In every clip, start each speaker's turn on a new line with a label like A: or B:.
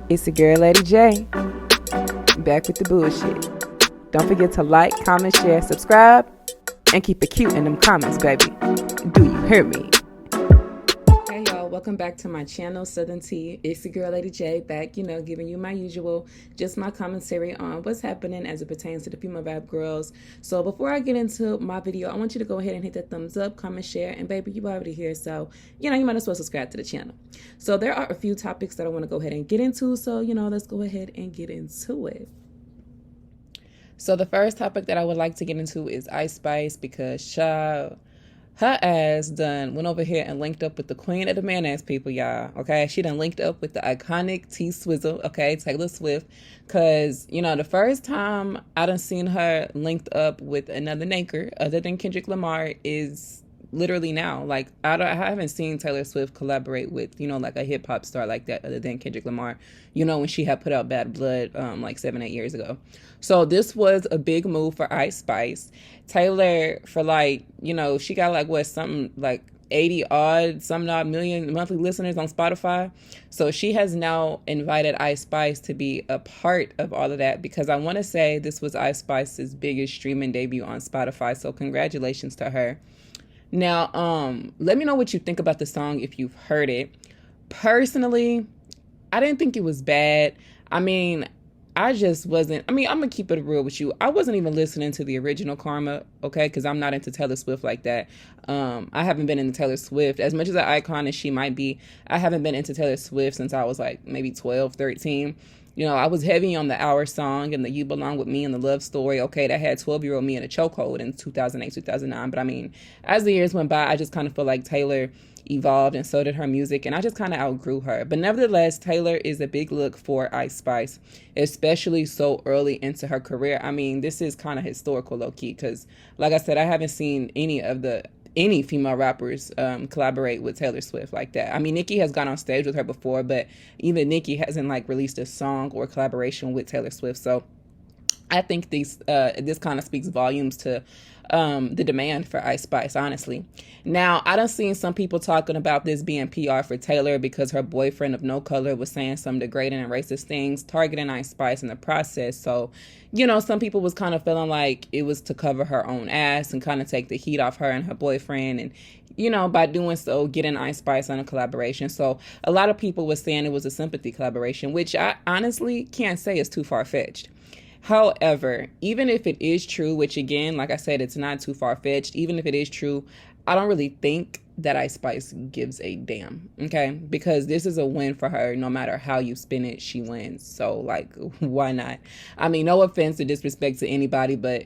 A: It's the girl Lady J, back with the bullshit. Don't forget to like, comment, share, subscribe, and keep it cute in them comments, baby. Do you hear me? Hey y'all, welcome back to my channel, Southern Tea. It's the girl Lady J, back, giving you my usual, just my commentary on what's happening as it pertains to the female vibe girls. So before I get into my video, I want you to go ahead and hit that thumbs up, comment, share, and baby, you already here, so you might as well subscribe to the channel. So there are a few topics that I want to go ahead and get into, so let's go ahead and get into it. So the first topic that I would like to get into is Ice Spice, because her ass done went over here and linked up with the queen of the man-ass people, y'all, okay? She done linked up with the iconic T-Swizzle, okay, Taylor Swift, because, the first time I done seen her linked up with another naker other than Kendrick Lamar is literally now. Like, I haven't seen Taylor Swift collaborate with, like a hip-hop star like that other than Kendrick Lamar, when she had put out Bad Blood, like 7-8 years ago. So this was a big move for Ice Spice. Taylor, for she got something like 80 odd million monthly listeners on Spotify. So she has now invited Ice Spice to be a part of all of that, because I want to say this was Ice Spice's biggest streaming debut on Spotify. So congratulations to her. Now, let me know what you think about the song if you've heard it. Personally, I didn't think it was bad. I just wasn't, I'm going to keep it real with you. I wasn't even listening to the original Karma, okay, because I'm not into Taylor Swift like that. I haven't been into Taylor Swift. As much as an icon as she might be, I haven't been into Taylor Swift since I was maybe 12, 13. I was heavy on the Our Song and the You Belong With Me and the Love Story, okay, that had 12-year-old me in a chokehold in 2008, 2009. But as the years went by, I just kind of feel like Taylor evolved, and so did her music, and I just kind of outgrew her. But nevertheless, Taylor is a big look for Ice Spice, especially so early into her career. This is kind of historical, low-key, because like I said, I haven't seen any female rappers collaborate with Taylor Swift like that. Nicki has gone on stage with her before, but even Nicki hasn't released a song or collaboration with Taylor Swift. So I think this kind of speaks volumes to the demand for Ice Spice, honestly. Now, I done seen some people talking about this being PR for Taylor because her boyfriend of no color was saying some degrading and racist things, targeting Ice Spice in the process. So, some people was kind of feeling like it was to cover her own ass and kind of take the heat off her and her boyfriend, and by doing so, getting Ice Spice on a collaboration. So a lot of people was saying it was a sympathy collaboration, which I honestly can't say is too far-fetched. However, even if it is true, which again, like I said, it's not too far-fetched, even if it is true, I don't really think that Ice Spice gives a damn, okay? Because this is a win for her. No matter how you spin it, she wins. So, why not? No offense or disrespect to anybody, but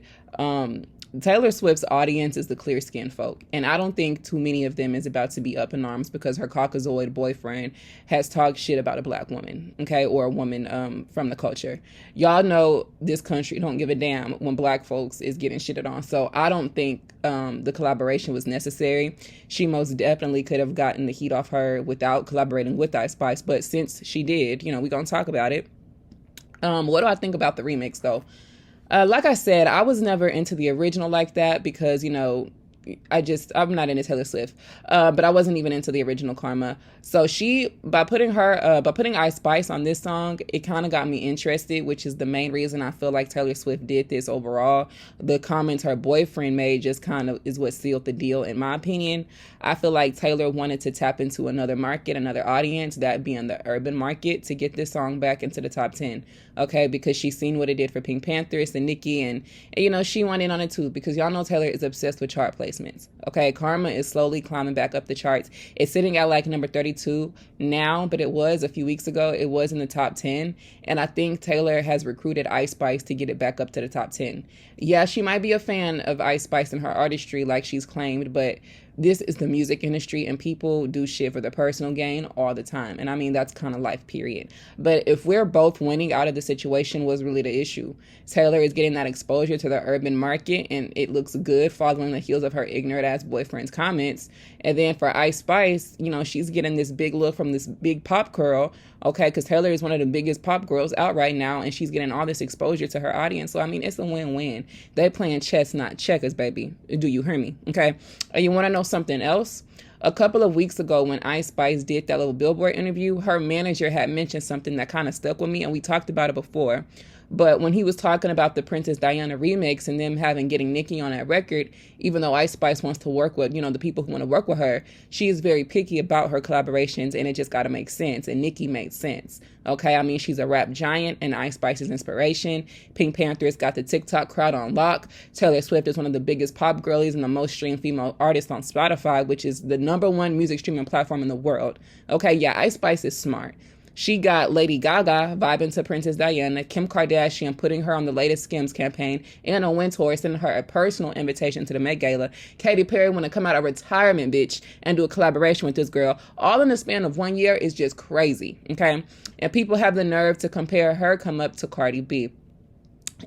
A: Taylor Swift's audience is the clear-skinned folk, and I don't think too many of them is about to be up in arms because her Caucasoid boyfriend has talked shit about a black woman, okay, or a woman from the culture. Y'all know this country don't give a damn when black folks is getting shitted on, so I don't think the collaboration was necessary. She most definitely could have gotten the heat off her without collaborating with Ice Spice, but since she did, we're gonna talk about it. What do I think about the remix, though? Like I said, I was never into the original like that because, I'm not into Taylor Swift, but I wasn't even into the original Karma. So by putting Ice Spice on this song, it kind of got me interested, which is the main reason I feel like Taylor Swift did this overall. The comments her boyfriend made just kind of is what sealed the deal, in my opinion. I feel like Taylor wanted to tap into another market, another audience, that being the urban market, to get this song back into the top 10, okay? Because she's seen what it did for Pink Panthers and Nicki, and she went in on it too, because y'all know Taylor is obsessed with chart placements, okay? Karma is slowly climbing back up the charts. It's sitting at number 32 now, but it was a few weeks ago. It was in the top 10, and I think Taylor has recruited Ice Spice to get it back up to the top 10. Yeah, she might be a fan of Ice Spice and her artistry like she's claimed, but this is the music industry, and people do shit for the personal gain all the time. And that's kind of life, period. But if we're both winning out of the situation, was really the issue. Taylor is getting that exposure to the urban market, and it looks good following the heels of her ignorant ass boyfriend's comments. And then for Ice Spice, she's getting this big look from this big pop girl, okay, because Taylor is one of the biggest pop girls out right now, and she's getting all this exposure to her audience. So, it's a win-win. They playing chess, not checkers, baby. Do you hear me? Okay? You want to know something else? a couple of weeks ago when Ice Spice did that little Billboard interview, her manager had mentioned something that kind of stuck with me, and we talked about it before. But when he was talking about the Princess Diana remix and them getting Nicki on that record, even though Ice Spice wants to work with, the people who want to work with her, she is very picky about her collaborations, and it just got to make sense. And Nicki made sense. Okay, I mean, she's a rap giant, and Ice Spice is inspiration. Pink Panther's got the TikTok crowd on lock. Taylor Swift is one of the biggest pop girlies and the most streamed female artist on Spotify, which is the #1 music streaming platform in the world. Okay, yeah, Ice Spice is smart. She got Lady Gaga vibing to Princess Diana, Kim Kardashian putting her on the latest Skims campaign, Anna Wintour sending her a personal invitation to the Met Gala, Katy Perry want to come out of retirement, bitch, and do a collaboration with this girl. All in the span of 1 year is just crazy, okay? And people have the nerve to compare her come up to Cardi B.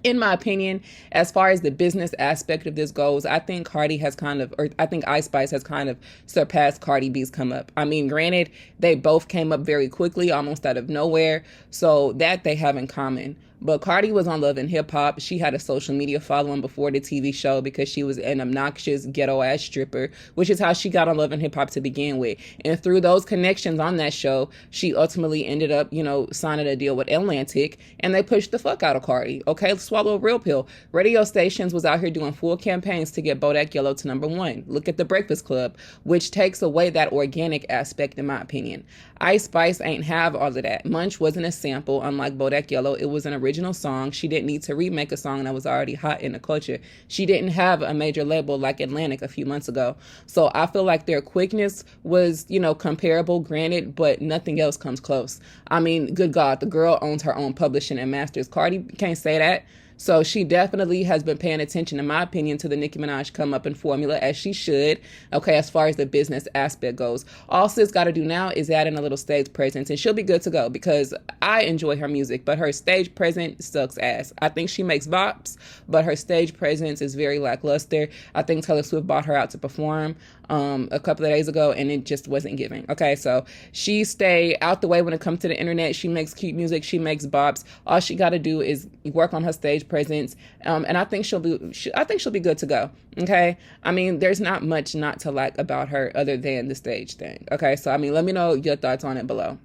A: In my opinion, as far as the business aspect of this goes, I think I think Ice Spice has kind of surpassed Cardi B's come up. I mean, granted, they both came up very quickly, almost out of nowhere, so that they have in common. But Cardi was on Love and Hip Hop. She had a social media following before the TV show because she was an obnoxious ghetto-ass stripper, which is how she got on Love and Hip Hop to begin with. And through those connections on that show, she ultimately ended up, signing a deal with Atlantic, and they pushed the fuck out of Cardi. Okay, swallow a real pill. Radio stations was out here doing full campaigns to get Bodak Yellow to #1. Look at The Breakfast Club, which takes away that organic aspect, in my opinion. Ice Spice ain't have all of that. Munch wasn't a sample, unlike Bodak Yellow. It was an original song. She didn't need to remake a song that was already hot in the culture. She didn't have a major label like Atlantic a few months ago. So I feel like their quickness was, comparable, granted, but nothing else comes close. I mean, good God, the girl owns her own publishing and masters. Cardi can't say that. So she definitely has been paying attention, in my opinion, to the Nicki Minaj come up in formula, as she should, okay, as far as the business aspect goes. All sis got to do now is add in a little stage presence, and she'll be good to go, because I enjoy her music, but her stage presence sucks ass. I think she makes bops, but her stage presence is very lackluster. I think Taylor Swift bought her out to perform a couple of days ago, and it just wasn't giving. Okay, so she stay out the way when it comes to the internet. She makes cute music. She makes bops. All she got to do is work on her stage presence, and I think she'll be good to go. Okay, I mean, there's not much not to like about her other than the stage thing. Okay, so I mean, let me know your thoughts on it below.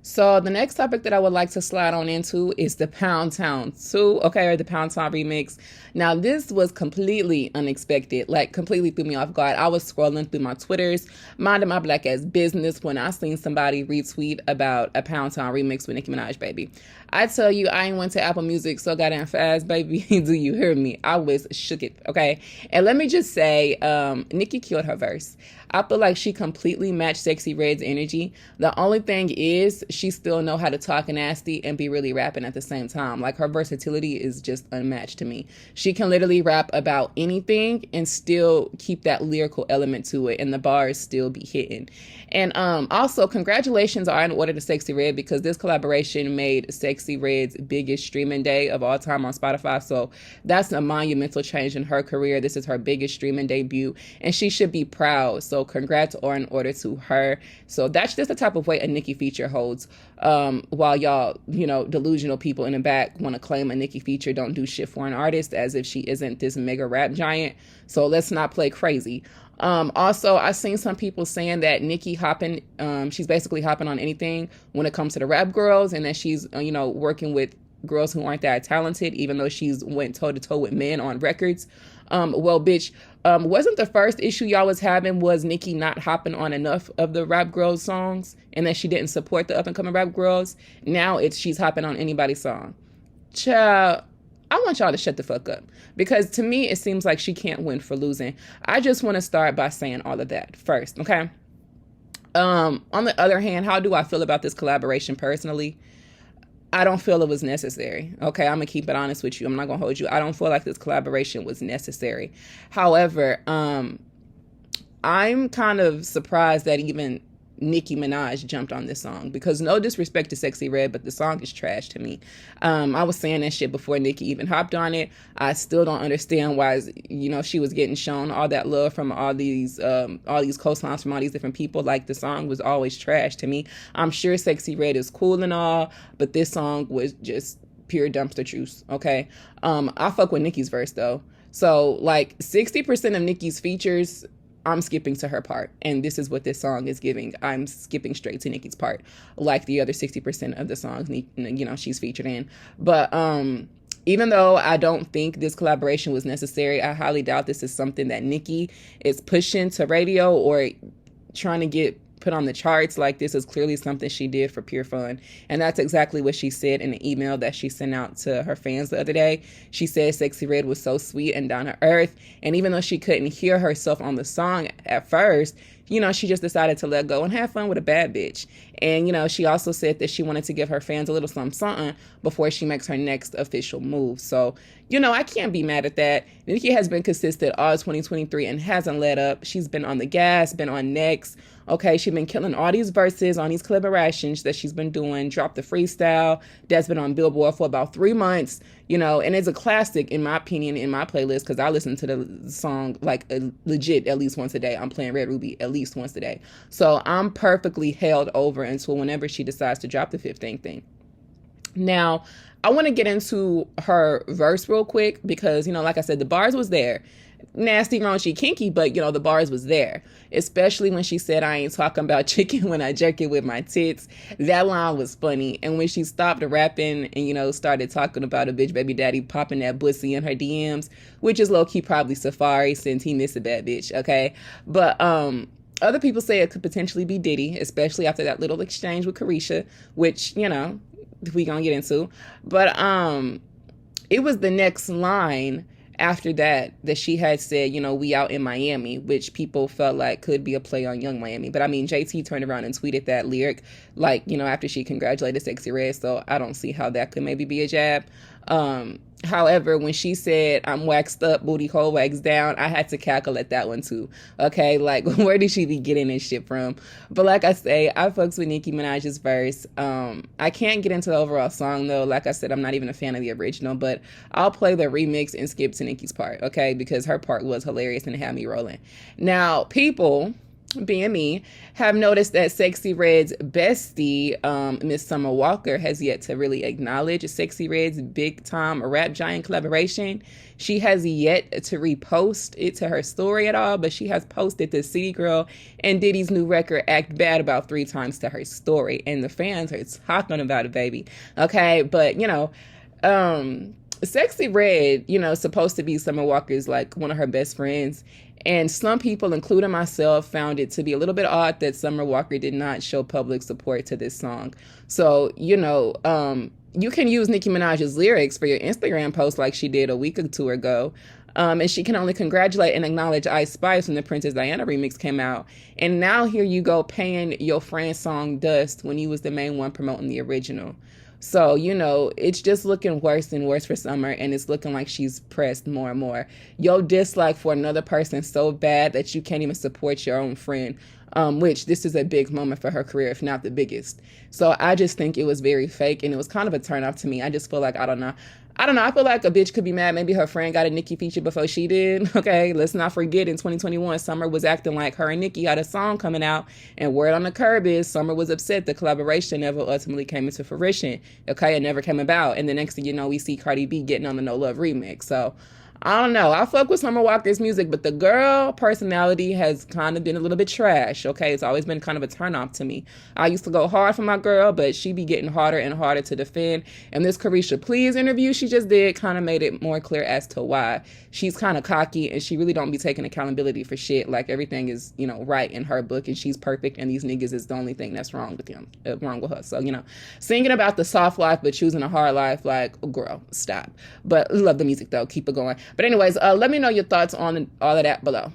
A: So the next topic that I would like to slide on into is the Pound Town 2, okay, or the Pound Town remix. Now, this was completely unexpected, like completely threw me off guard. I was scrolling through my Twitters, minding my black ass business when I seen somebody retweet about a Pound Town remix with Nicki Minaj, baby. I tell you, I ain't went to Apple Music so goddamn fast, baby. Do you hear me? I was shook it, okay? And let me just say, Nicki killed her verse. I feel like she completely matched Sexy Red's energy. The only thing is she still know how to talk nasty and be really rapping at the same time. Like, her versatility is just unmatched to me. She can literally rap about anything and still keep that lyrical element to it, and the bars still be hitting. And also, congratulations are in order to Sexy Red, because this collaboration made Sexy Red's biggest streaming day of all time on Spotify. So that's a monumental change in her career. This is her biggest streaming debut, and she should be proud. So congrats are in order to her. So that's just the type of weight a Nicki feature holds. While y'all, delusional people in the back want to claim a Nicki feature don't do shit for an artist, as if she isn't this mega rap giant. So let's not play crazy. Also, I've seen some people saying that Nicki she's basically hopping on anything when it comes to the rap girls, and that she's, working with girls who aren't that talented, even though she's went toe to toe with men on records. Well, bitch, wasn't the first issue y'all was having was Nicki not hopping on enough of the rap girls songs, and that she didn't support the up and coming rap girls? Now she's hopping on anybody's song. Child, I want y'all to shut the fuck up, because to me, it seems like she can't win for losing. I just want to start by saying all of that first, okay? On the other hand, how do I feel about this collaboration personally? I don't feel it was necessary. Okay, I'm gonna keep it honest with you. I'm not gonna hold you. I don't feel like this collaboration was necessary. However, I'm kind of surprised that even Nicki Minaj jumped on this song, because no disrespect to Sexy Red, but the song is trash to me. I was saying that shit before Nicki even hopped on it. I still don't understand why, she was getting shown all that love from all these coastlines from all these different people. Like, the song was always trash to me. I'm sure Sexy Red is cool and all, but this song was just pure dumpster juice, okay? I fuck with Nicki's verse, though. So, like, 60% of Nicki's features I'm skipping to her part. And this is what this song is giving. I'm skipping straight to Nicki's part, like the other 60% of the songs, she's featured in. But even though I don't think this collaboration was necessary, I highly doubt this is something that Nicki is pushing to radio or trying to get put on the charts. Like, this is clearly something she did for pure fun. And that's exactly what she said in the email that she sent out to her fans the other day. She said Sexy Red was so sweet and down to earth. And even though she couldn't hear herself on the song at first, she just decided to let go and have fun with a bad bitch. And, she also said that she wanted to give her fans a little something before she makes her next official move. So, I can't be mad at that. Nicki has been consistent all 2023 and hasn't let up. She's been on the gas, been on next. Okay, she's been killing all these verses on these collaborations that she's been doing. Drop the Freestyle, that's been on Billboard for about 3 months, and it's a classic, in my opinion, in my playlist, because I listen to the song like legit at least once a day. I'm playing Red Ruby at least once a day. So I'm perfectly held over until whenever she decides to drop the 15th thing. Now, I want to get into her verse real quick because, like I said, the bars was there. Nasty, raunchy, kinky, but the bars was there, especially when she said, I ain't talking about chicken when I jerk it with my tits. That line was funny. And when she stopped rapping and started talking about a bitch baby daddy popping that pussy in her DMs, which is low-key probably Safari since he missed a bad bitch, okay? But other people say it could potentially be Diddy, especially after that little exchange with Caresha, which we gonna get into. But it was the next line after that she had said, we out in Miami, which people felt like could be a play on Young Miami. But I mean, JT turned around and tweeted that lyric, after she congratulated Sexy Red. So I don't see how that could maybe be a jab. However, when she said, I'm waxed up, booty hole waxed down, I had to cackle at that one too. Okay, where did she be getting this shit from? But like I say, I fucks with Nicki Minaj's verse. I can't get into the overall song though. Like I said, I'm not even a fan of the original, but I'll play the remix and skip to Nicki's part, okay? Because her part was hilarious and it had me rolling. Now, people, being me, have noticed that Sexy Red's bestie, Miss Summer Walker, has yet to really acknowledge Sexy Red's big time rap giant collaboration. She has yet to repost it to her story at all, but she has posted the City Girl and Diddy's new record Act Bad about 3 times to her story, and the fans are talking about it, baby. Okay, but Sexy Red, supposed to be Summer Walker's one of her best friends. And some people, including myself, found it to be a little bit odd that Summer Walker did not show public support to this song. So, you can use Nicki Minaj's lyrics for your Instagram post like she did a week or 2 ago. And she can only congratulate and acknowledge Ice Spice when the Princess Diana remix came out. And now here you go paying your friend's song dust when you was the main one promoting the original. So, it's just looking worse and worse for Summer, and it's looking like she's pressed more and more. Your dislike for another person so bad that you can't even support your own friend, which this is a big moment for her career, if not the biggest. So I just think it was very fake, and it was kind of a turnoff to me. I just feel like, I don't know. I feel like a bitch could be mad. Maybe her friend got a Nicki feature before she did. Okay, let's not forget in 2021, Summer was acting like her and Nicki had a song coming out. And word on the curb is Summer was upset the collaboration never ultimately came into fruition. Okay, it never came about. And the next thing you know, we see Cardi B getting on the No Love remix. So I don't know. I fuck with Summer Walker's music, but the girl personality has kind of been a little bit trash, okay? It's always been kind of a turnoff to me. I used to go hard for my girl, but she be getting harder and harder to defend. And this Caresha Please interview she just did kind of made it more clear as to why. She's kind of cocky, and she really don't be taking accountability for shit. Like, everything is, right in her book, and she's perfect, and these niggas is the only thing that's wrong with them, wrong with her. So, singing about the soft life, but choosing a hard life, girl, stop. But love the music, though. Keep it going. But anyways, let me know your thoughts on all of that below.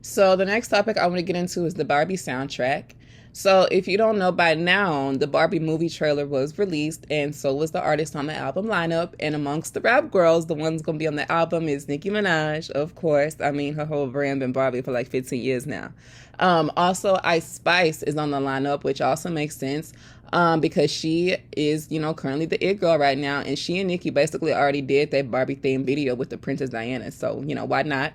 A: So the next topic I want to get into is the Barbie soundtrack. So if you don't know by now, the Barbie movie trailer was released, and so was the artist on the album lineup. And amongst the rap girls, the one's going to be on the album is Nicki Minaj, of course. I mean, her whole brand been Barbie for 15 years now. Also, Ice Spice is on the lineup, which also makes sense. Because she is, currently the it girl right now, and she and Nicki basically already did that Barbie themed video with the Princess Diana. So, why not?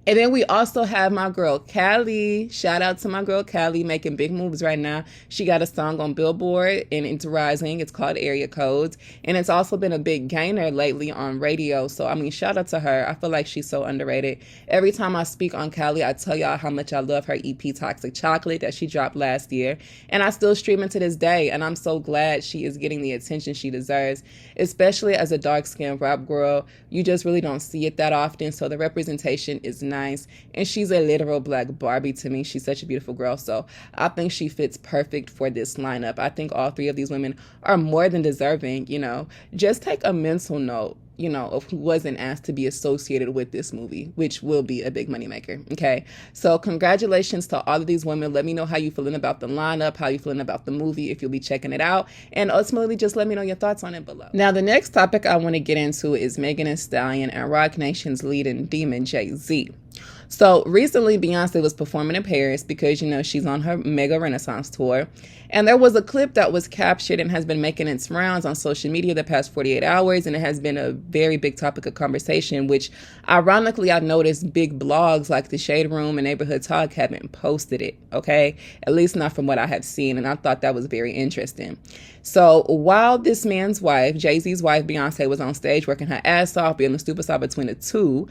A: And then we also have my girl Callie. Shout out to my girl Callie, making big moves right now. She got a song on Billboard and it's rising. It's called Area Codes. And it's also been a big gainer lately on radio. So, I mean, shout out to her. I feel like she's so underrated. Every time I speak on Callie, I tell y'all how much I love her EP Toxic Chocolate that she dropped last year. And I still stream it to this day. And I'm so glad she is getting the attention she deserves, especially as a dark-skinned rap girl. You just really don't see it that often. So the representation is nice, and she's a literal black Barbie to me. She's such a beautiful girl, so I think she fits perfect for this lineup. I think all three of these women are more than deserving. Just take a mental note, of who wasn't asked to be associated with this movie, which will be a big moneymaker. Okay, so congratulations to all of these women. Let me know how you feeling about the lineup, how you feeling about the movie, if you'll be checking it out, and ultimately just let me know your thoughts on it below. Now, the next topic I want to get into is Megan Thee Stallion and Roc Nation's leading demon Jay-Z. So recently, Beyonce was performing in Paris because, she's on her mega Renaissance tour. And there was a clip that was captured and has been making its rounds on social media the past 48 hours. And it has been a very big topic of conversation, which ironically, I noticed big blogs like The Shade Room and Neighborhood Talk haven't posted it. Okay, at least not from what I have seen. And I thought that was very interesting. So while this man's wife, Jay-Z's wife, Beyonce, was on stage working her ass off, being the superstar between the two,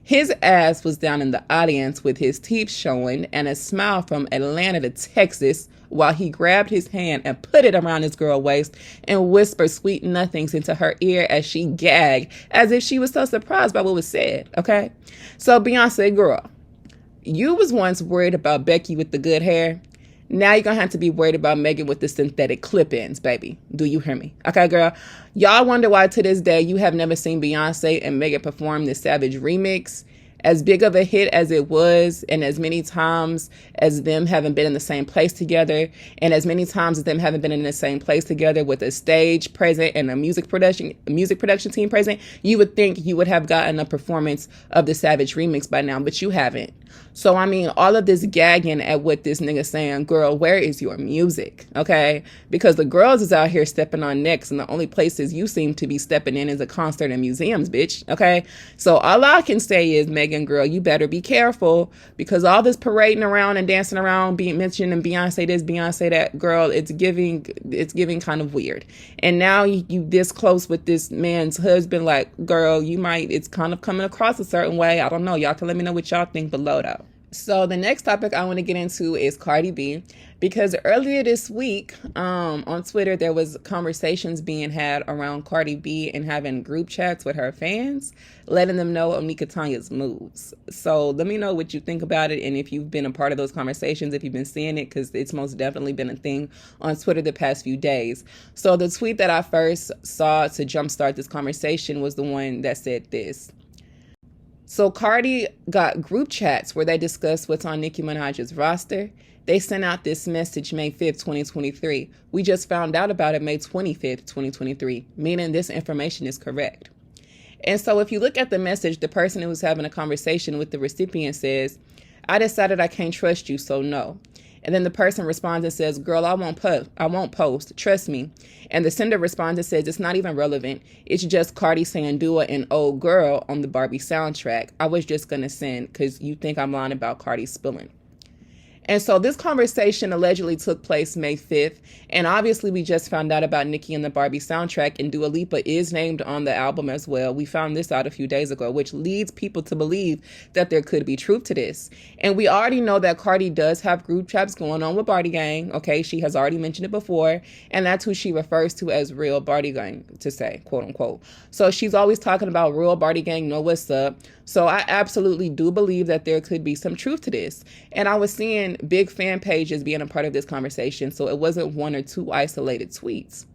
A: his ass was down in the audience with his teeth showing and a smile from Atlanta to Texas while he grabbed his hand and put it around his girl's waist and whispered sweet nothings into her ear as she gagged, as if she was so surprised by what was said, okay? So Beyonce, girl, you was once worried about Becky with the good hair. Now you're going to have to be worried about Megan with the synthetic clip-ins, baby. Do you hear me? Okay, girl? Y'all wonder why to this day you have never seen Beyonce and Megan perform the Savage remix. As big of a hit as it was, and as many times as them haven't been in the same place together, and as many times as them haven't been in the same place together with a stage present and a music production team present, you would think you would have gotten a performance of the Savage remix by now, but you haven't. So, I mean, all of this gagging at what this nigga saying, girl, where is your music? Okay? Because the girls is out here stepping on necks, and the only places you seem to be stepping in is a concert and museums, bitch. Okay? So all I can say is, Megan, girl, you better be careful, because all this parading around and dancing around, being mentioning Beyonce this, Beyonce that, girl, it's giving kind of weird. And now you this close with this man's husband, like, girl, it's kind of coming across a certain way. I don't know. Y'all can let me know what y'all think below, though. So the next topic I want to get into is Cardi B, because earlier this week on Twitter, there was conversations being had around Cardi B and having group chats with her fans, letting them know of Nika Tanya's moves. So let me know what you think about it, and if you've been a part of those conversations, if you've been seeing it, because it's most definitely been a thing on Twitter the past few days. So the tweet that I first saw to jumpstart this conversation was the one that said this. So Cardi got group chats where they discussed what's on Nicki Minaj's roster. They sent out this message May 5th, 2023. We just found out about it May 25th, 2023, meaning this information is correct. And so if you look at the message, the person who was having a conversation with the recipient says, I decided I can't trust you, so no. And then the person responds and says, girl, I won't post. Trust me. And the sender responds and says, it's not even relevant. It's just Cardi saying "Dua" and "Oh Girl" on the Barbie soundtrack. I was just going to send because you think I'm lying about Cardi spilling. And so this conversation allegedly took place May 5th. And obviously we just found out about Nicki and the Barbie soundtrack, and Dua Lipa is named on the album as well. We found this out a few days ago, which leads people to believe that there could be truth to this. And we already know that Cardi does have group chats going on with Bardi Gang. Okay, she has already mentioned it before. And that's who she refers to as real Bardi Gang, to say, quote unquote. So she's always talking about real Bardi Gang, know what's up. So I absolutely do believe that there could be some truth to this. And I was seeing big fan pages being a part of this conversation, so it wasn't one or two isolated tweets.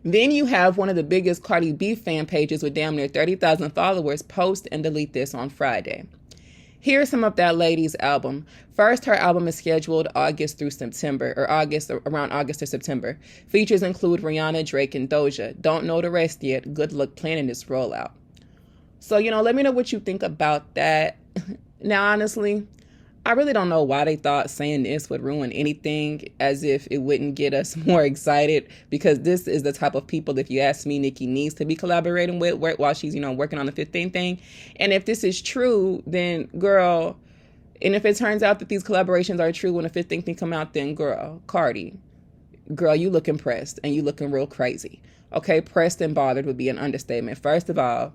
A: Then you have one of the biggest Cardi B fan pages with damn near 30,000 followers post and delete this on Friday. Here's some of that lady's album. First, her album is scheduled around August or September. Features include Rihanna, Drake, and Doja. Don't know the rest yet. Good luck planning this rollout. So, let me know what you think about that. Now, honestly, I really don't know why they thought saying this would ruin anything, as if it wouldn't get us more excited, because this is the type of people, if you ask me, Nicki needs to be collaborating with while she's, working on the 15 thing. And if this is true, then girl, and if it turns out that these collaborations are true when the 15 thing come out, then girl, Cardi, girl, you looking pressed and you looking real crazy. Okay, pressed and bothered would be an understatement. First of all,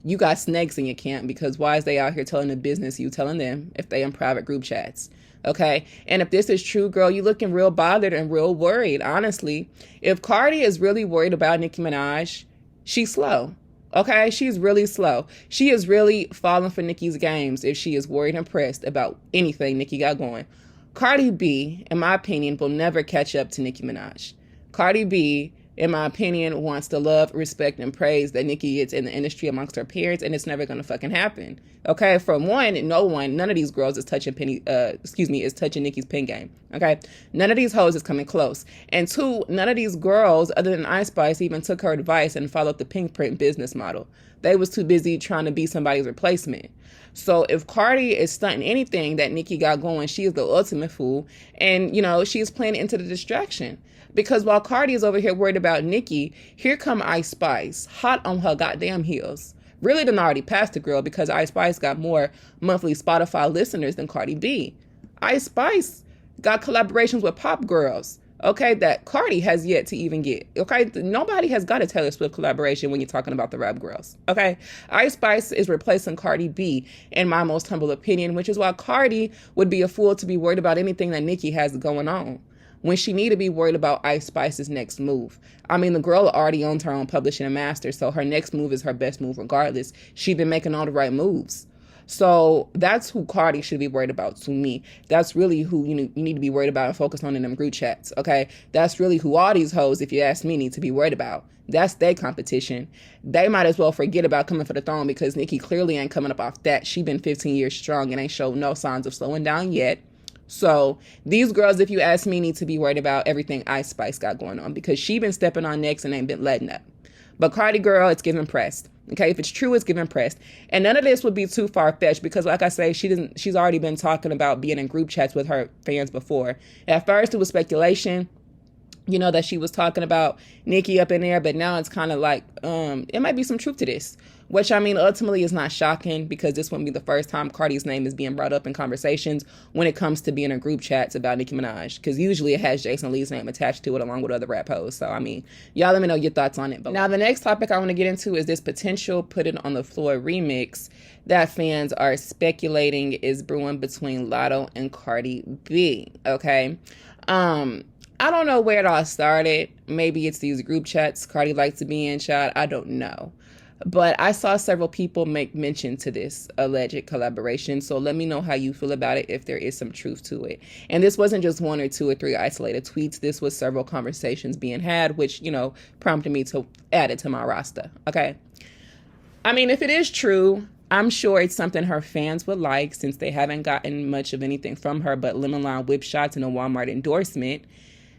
A: you got snakes in your camp, because why is they out here telling the business you telling them if they in private group chats? Okay, and if this is true, girl, you looking real bothered and real worried, honestly. If Cardi is really worried about Nicki Minaj, she's slow. Okay, she's really slow. She is really falling for Nicki's games if she is worried and pressed about anything Nicki got going. Cardi B, in my opinion, will never catch up to Nicki Minaj. Cardi B, in my opinion, wants the love, respect, and praise that Nicki gets in the industry amongst her peers, and it's never gonna fucking happen. Okay, from one, none of these girls is touching touching Nicki's pen game. Okay, none of these hoes is coming close. And two, none of these girls, other than Ice Spice, even took her advice and followed the pink print business model. They was too busy trying to be somebody's replacement. So if Cardi is stunting anything that Nicki got going, she is the ultimate fool, and she is playing into the distraction. Because while Cardi is over here worried about Nicki, here come Ice Spice, hot on her goddamn heels. Really done already passed the girl, because Ice Spice got more monthly Spotify listeners than Cardi B. Ice Spice got collaborations with pop girls, okay, that Cardi has yet to even get. Okay, nobody has got a Taylor Swift collaboration when you're talking about the rap girls. Okay, Ice Spice is replacing Cardi B, in my most humble opinion, which is why Cardi would be a fool to be worried about anything that Nicki has going on, when she need to be worried about Ice Spice's next move. I mean, the girl already owns her own publishing and master, so her next move is her best move regardless. She's been making all the right moves. So that's who Cardi should be worried about, to me. That's really who you need to be worried about and focus on in them group chats, okay? That's really who all these hoes, if you ask me, need to be worried about. That's their competition. They might as well forget about coming for the throne, because Nicki clearly ain't coming up off that. She been 15 years strong and ain't showed no signs of slowing down yet. So these girls, if you ask me, need to be worried about everything Ice Spice got going on, because she been stepping on necks and ain't been letting up. But Cardi girl, it's giving pressed. Okay, if it's true, it's giving pressed. And none of this would be too far-fetched, because like I say, she's already been talking about being in group chats with her fans before. At first it was speculation, that she was talking about Nicki up in there, but now it's kind of like, it might be some truth to this, which, I mean, ultimately is not shocking, because this wouldn't be the first time Cardi's name is being brought up in conversations when it comes to being in group chats about Nicki Minaj, because usually it has Jason Lee's name attached to it along with other rap hoes. So, I mean, y'all let me know your thoughts on it. But now the next topic I want to get into is this potential Put It on the Floor remix that fans are speculating is brewing between Latto and Cardi B, okay? I don't know where it all started. Maybe it's these group chats Cardi likes to be in, child. I don't know. But I saw several people make mention to this alleged collaboration. So let me know how you feel about it, if there is some truth to it. And this wasn't just 1 or 2 or 3 isolated tweets. This was several conversations being had, which, prompted me to add it to my roster. Okay. I mean, if it is true, I'm sure it's something her fans would like, since they haven't gotten much of anything from her but lemon lime whip shots and a Walmart endorsement.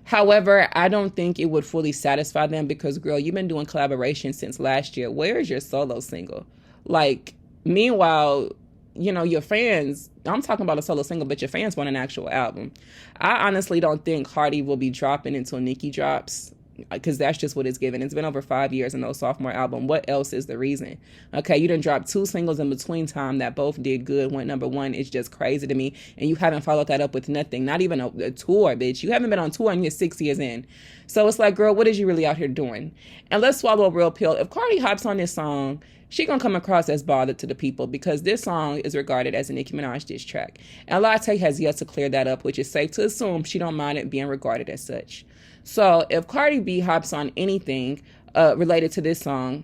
A: However, I don't think it would fully satisfy them, because, girl, you've been doing collaborations since last year. Where is your solo single? Like, meanwhile, your fans, I'm talking about a solo single, but your fans want an actual album. I honestly don't think Cardi will be dropping until Nicki drops, because that's just what it's given. It's been over 5 years and no sophomore album. What else is the reason? Okay, you done dropped 2 singles in between time that both did good, went #1. It's just crazy to me. And you haven't followed that up with nothing, not even a tour, bitch. You haven't been on tour and you're 6 years in. So it's like, girl, what is you really out here doing? And let's swallow a real pill. If Cardi hops on this song, she gonna come across as bothered to the people, because this song is regarded as a Nicki Minaj diss track. And Latto has yet to clear that up, which is safe to assume she don't mind it being regarded as such. So if Cardi B hops on anything related to this song,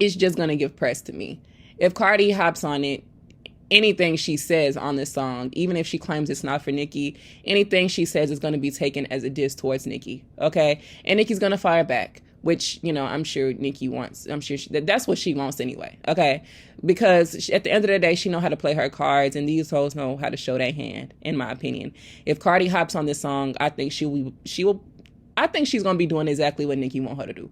A: it's just going to give press to me. If Cardi hops on it, anything she says on this song, even if she claims it's not for Nicki, anything she says is going to be taken as a diss towards Nicki, okay? And Nicki's going to fire back, which, I'm sure Nicki wants. I'm sure that's what she wants anyway, okay? Because at the end of the day, she know how to play her cards, and these hoes know how to show their hand, in my opinion. If Cardi hops on this song, I think I think she's going to be doing exactly what Nicki want her to do.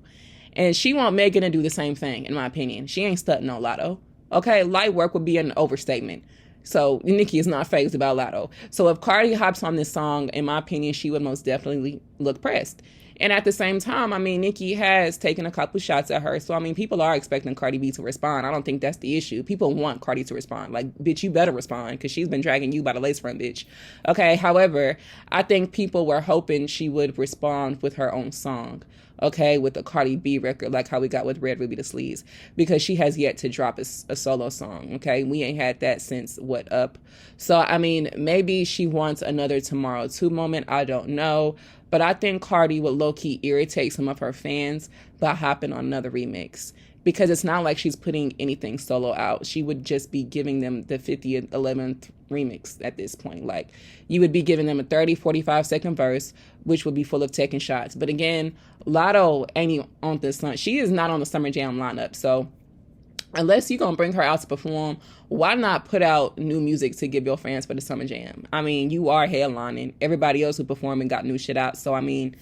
A: And she want Megan to do the same thing, in my opinion. She ain't stunting on Latto. Okay, light work would be an overstatement. So Nicki is not fazed about Latto. So if Cardi hops on this song, in my opinion, she would most definitely look pressed. And at the same time, I mean, Nicki has taken a couple shots at her. So, I mean, people are expecting Cardi B to respond. I don't think that's the issue. People want Cardi to respond. Like, bitch, you better respond because she's been dragging you by the lace front, bitch. Okay, however, I think people were hoping she would respond with her own song. Okay, with the Cardi B record, like how we got with Red Ruby the Sleeves, because she has yet to drop a solo song. Okay, we ain't had that since What Up. So, I mean, maybe she wants another Tomorrow 2 moment. I don't know. But I think Cardi would low-key irritate some of her fans by hopping on another remix. Because it's not like she's putting anything solo out. She would just be giving them the 50th, 11th remix at this point. Like, you would be giving them a 30, 45-second verse, which would be full of taking shots. But again, Latto ain't on this song. She is not on the Summer Jam lineup. So, unless you're going to bring her out to perform, why not put out new music to give your fans for the Summer Jam? I mean, you are headlining. Everybody else who performed and got new shit out. So, I mean,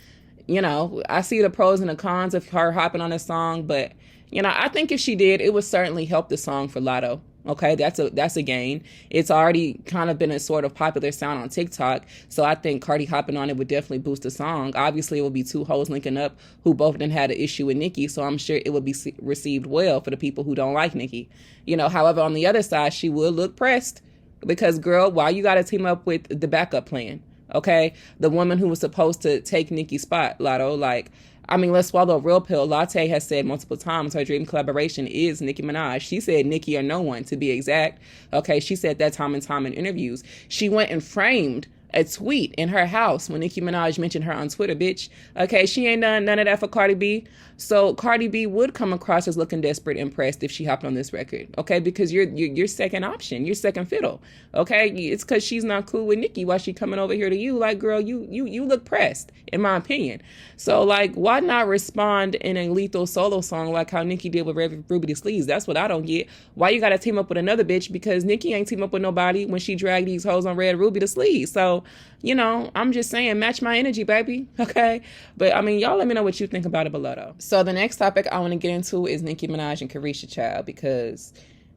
A: you know, I see the pros and the cons of her hopping on a song. But, you know, I think if she did, it would certainly help the song for Latto. Okay, that's a gain. It's already kind of been a sort of popular sound on TikTok. So I think Cardi hopping on it would definitely boost the song. Obviously, it would be two hoes linking up who both then had an issue with Nicki. So I'm sure it would be received well for the people who don't like Nicki. You know, however, on the other side, she would look pressed. Because, girl, why you got to team up with the backup plan? Okay, the woman who was supposed to take Nicki's spot, Latto, like... I mean, let's swallow a real pill. Latte has said multiple times her dream collaboration is Nicki Minaj. She said Nicki or no one, to be exact. Okay, she said that time and time in interviews. She went and framed a tweet in her house when Nicki Minaj mentioned her on Twitter, bitch. Okay, she ain't done none of that for Cardi B. So Cardi B would come across as looking desperate and pressed if she hopped on this record. Okay, because you're second option. You're second fiddle. Okay, it's because she's not cool with Nicki while she coming over here to you. Like, girl, you look pressed, in my opinion. So, like, why not respond in a lethal solo song like how Nicki did with Red Ruby the Sleeves? That's what I don't get. Why you got to team up with another bitch? Because Nicki ain't team up with nobody when she dragged these hoes on Red Ruby the Sleeves. So, you know, I'm just saying, match my energy, baby. Okay? But, I mean, y'all let me know what you think about it below, though. So, the next topic I want to get into is Nicki Minaj and Caresha, child, because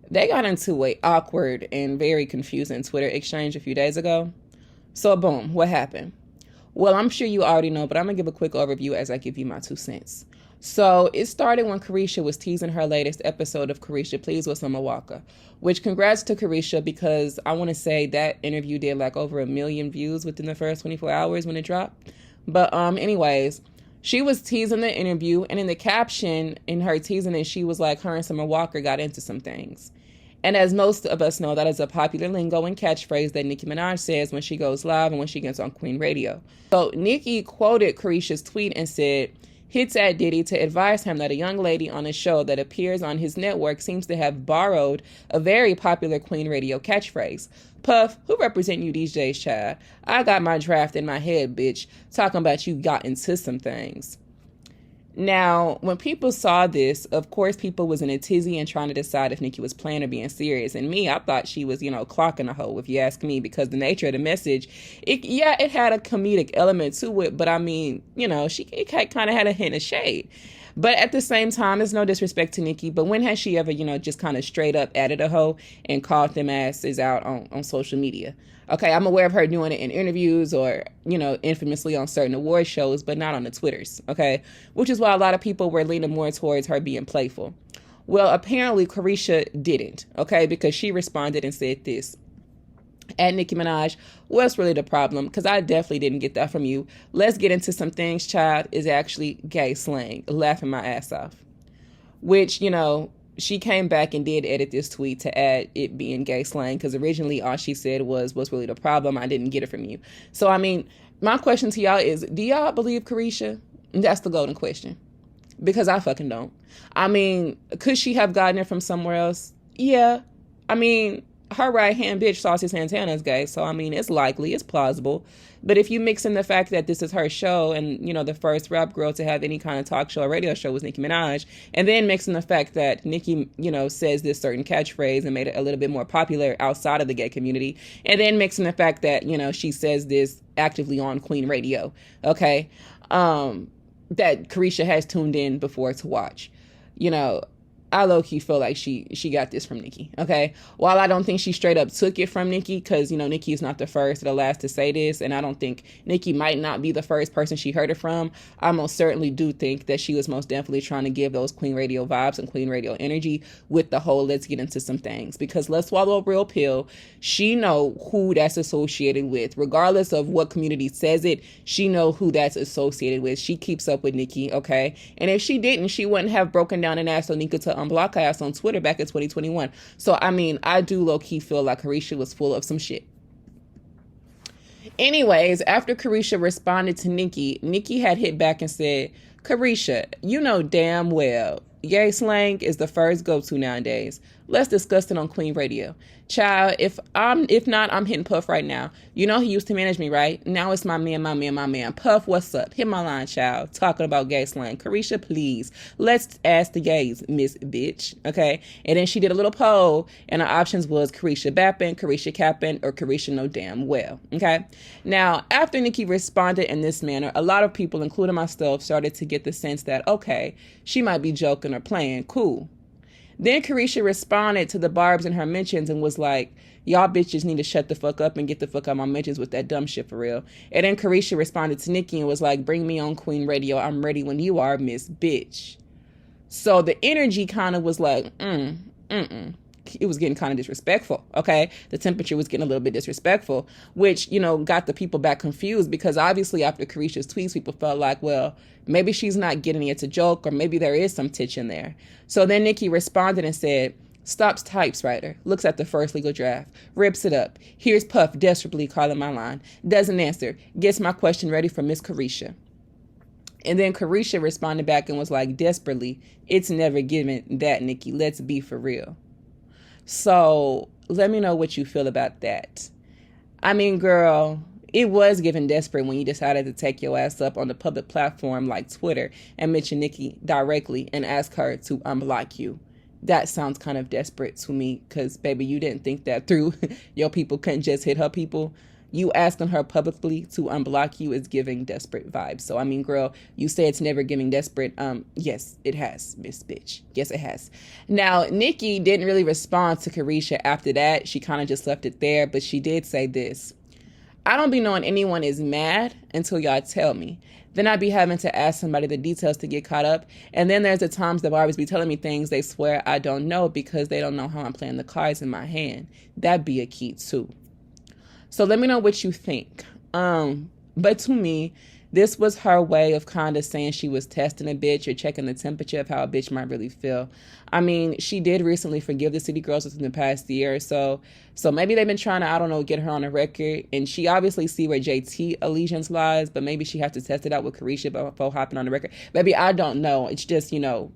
A: they got into a awkward and very confusing Twitter exchange a few days ago. So, boom, what happened? Well, I'm sure you already know, but I'm going to give a quick overview as I give you my 2 cents. So it started when Caresha was teasing her latest episode of Caresha Please with Summer Walker, which congrats to Caresha because I want to say that interview did like over 1 million views within the first 24 hours when it dropped. But anyways, she was teasing the interview, and in the caption in her teasing it, she was like, her and Summer Walker got into some things. And as most of us know, that is a popular lingo and catchphrase that Nicki Minaj says when she goes live and when she gets on Queen Radio. So Nicki quoted Caresha's tweet and said, hits at Diddy to advise him that a young lady on a show that appears on his network seems to have borrowed a very popular Queen Radio catchphrase. Puff, who represent you these days, child? I got my draft in my head, bitch, talking about you got into some things. Now, when people saw this, of course, people was in a tizzy and trying to decide if Nicki was playing or being serious. And me, I thought she was, clocking a hoe, if you ask me, because the nature of the message, it had a comedic element to it. But I mean, it kind of had a hint of shade. But at the same time, there's no disrespect to Nicki, but when has she ever, just kind of straight up added a hoe and called them asses out on social media? Okay, I'm aware of her doing it in interviews or, infamously on certain award shows, but not on the Twitters, okay? Which is why a lot of people were leaning more towards her being playful. Well, apparently Caresha didn't, okay? Because she responded and said this. At Nicki Minaj, what's really the problem? Because I definitely didn't get that from you. Let's get into some things, child, is actually gay slang. Laughing my ass off. Which, she came back and did edit this tweet to add it being gay slang, because originally all she said was, what's really the problem? I didn't get it from you. So, I mean, my question to y'all is, do y'all believe Caresha? That's the golden question. Because I fucking don't. I mean, could she have gotten it from somewhere else? Yeah. I mean, her right-hand bitch, Saucy Santana, is gay. So, I mean, it's likely, it's plausible. But if you mix in the fact that this is her show and, the first rap girl to have any kind of talk show or radio show was Nicki Minaj, and then mix in the fact that Nicki, says this certain catchphrase and made it a little bit more popular outside of the gay community, and then mix in the fact that, she says this actively on Queen Radio, okay, that Caresha has tuned in before to watch, I low-key feel like she got this from Nicki, okay? While I don't think she straight up took it from Nicki, because, you know, Nicki is not the first or the last to say this, and I don't think Nicki might not be the first person she heard it from, I most certainly do think that she was most definitely trying to give those Queen Radio vibes and Queen Radio energy with the whole let's get into some things. Because let's swallow a real pill, she know who that's associated with. Regardless of what community says it, she know who that's associated with. She keeps up with Nicki, okay? And if she didn't, she wouldn't have broken down and asked Onika to unblock her ass on Twitter back in 2021. So, I mean, I do low-key feel like Caresha was full of some shit. Anyways, after Caresha responded to Nicki, Nicki had hit back and said, Caresha, you know damn well, yay slang is the first go-to nowadays. Let's discuss it on Queen Radio. Child, if not, I'm hitting Puff right now. You know he used to manage me, right? Now it's my man. Puff, what's up? Hit my line, child. Talking about gay slang. Caresha, please. Let's ask the gays, Miss Bitch. Okay? And then she did a little poll, and the options was Caresha bapping, Caresha capping, or Caresha no damn well. Okay? Now, after Nicki responded in this manner, a lot of people, including myself, started to get the sense that, okay, she might be joking or playing. Cool. Then Caresha responded to the barbs in her mentions and was like, y'all bitches need to shut the fuck up and get the fuck out of my mentions with that dumb shit for real. And then Caresha responded to Nicki and was like, bring me on Queen Radio. I'm ready when you are, Miss Bitch. So the energy kind of was like, it was getting kind of disrespectful, okay? The temperature was getting a little bit disrespectful, which, you know, got the people back confused because obviously after Caresha's tweets, people felt like, well, maybe she's not getting it. It's a joke, or maybe there is some titch in there. So then Nicki responded and said, stops typewriter, looks at the first legal draft, rips it up. Here's Puff desperately calling my line, doesn't answer, gets my question ready for Miss Caresha. And then Caresha responded back and was like, desperately, it's never given that, Nicki. Let's be for real. So let me know what you feel about that. I mean, girl, it was given desperate when you decided to take your ass up on the public platform like Twitter and mention Nicki directly and ask her to unblock you. That sounds kind of desperate to me because, baby, you didn't think that through. Your people couldn't just hit her people. You asking her publicly to unblock you is giving desperate vibes. So, I mean, girl, you say it's never giving desperate. Yes, it has, Miss Bitch. Yes, it has. Now, Nicki didn't really respond to Caresha after that. She kind of just left it there, but she did say this. I don't be knowing anyone is mad until y'all tell me. Then I be having to ask somebody the details to get caught up. And then there's the times the Barbies be telling me things they swear I don't know because they don't know how I'm playing the cards in my hand. That'd be a key too. So let me know what you think. But to me, this was her way of kind of saying she was testing a bitch or checking the temperature of how a bitch might really feel. I mean, she did recently forgive the City Girls within the past year or so. So maybe they've been trying to, I don't know, get her on a record. And she obviously see where JT allegiance lies, but maybe she has to test it out with Caresha before hopping on the record. Maybe I don't know. It's just, you know,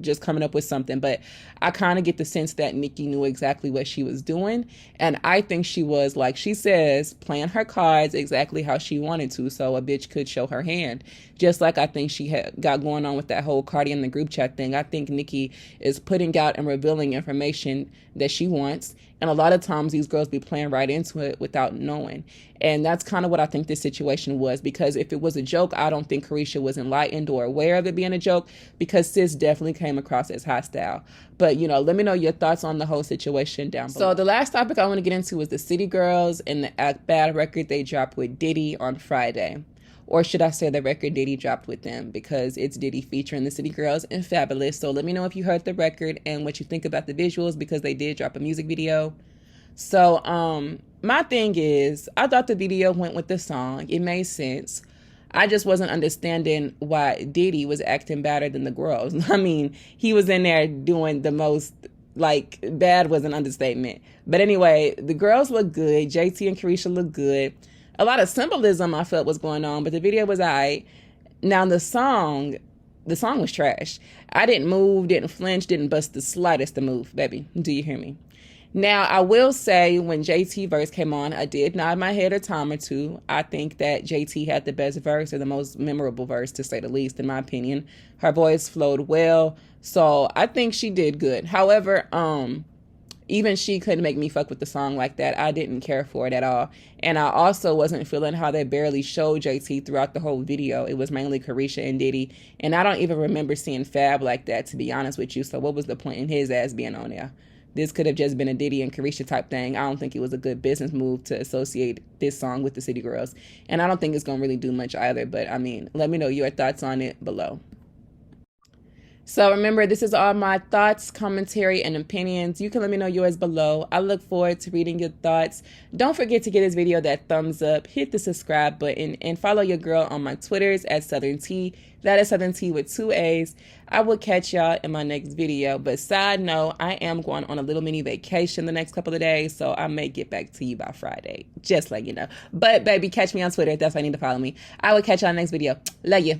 A: just coming up with something. But I kind of get the sense that Nicki knew exactly what she was doing. And I think she was, like she says, playing her cards exactly how she wanted to. So a bitch could show her hand. Just like I think she had got going on with that whole Cardi in the group chat thing. I think Nicki is putting out and revealing information that she wants. And a lot of times these girls be playing right into it without knowing. And that's kind of what I think this situation was. Because if it was a joke, I don't think Caresha was enlightened or aware of it being a joke. Because sis definitely came across as hostile. But, you know, let me know your thoughts on the whole situation down below. So the last topic I want to get into is the City Girls and the Act Bad record they dropped with Diddy on Friday. Or should I say the record Diddy dropped with them, because it's Diddy featuring the City Girls and Fabulous. So let me know if you heard the record and what you think about the visuals, because they did drop a music video. So my thing is, I thought the video went with the song. It made sense. I just wasn't understanding why Diddy was acting better than the girls. I mean, he was in there doing the most, like, bad was an understatement. But anyway, the girls look good. JT and Caresha look good. A lot of symbolism I felt was going on, but the video was alright. Now the song was trash. I didn't move, didn't flinch, didn't bust the slightest to move, baby. Do you hear me? Now, I will say when JT verse came on, I did nod my head a time or two. I think that JT had the best verse, or the most memorable verse, to say the least, in my opinion. Her voice flowed well, so I think she did good. However, even she couldn't make me fuck with the song like that. I didn't care for it at all. And I also wasn't feeling how they barely showed JT throughout the whole video. It was mainly Caresha and Diddy. And I don't even remember seeing Fab like that, to be honest with you. So what was the point in his ass being on there? This could have just been a Diddy and Caresha type thing. I don't think it was a good business move to associate this song with the City Girls. And I don't think it's going to really do much either. But, I mean, let me know your thoughts on it below. So remember, this is all my thoughts, commentary, and opinions. You can let me know yours below. I look forward to reading your thoughts. Don't forget to give this video that thumbs up, hit the subscribe button, and follow your girl on my Twitters at Southern T. That is Southern T with 2 A's. I will catch y'all in my next video. But side note, I am going on a little mini vacation the next couple of days, so I may get back to you by Friday. Just let you know. But baby, catch me on Twitter. That's why you need to follow me. I will catch y'all next video. Love you.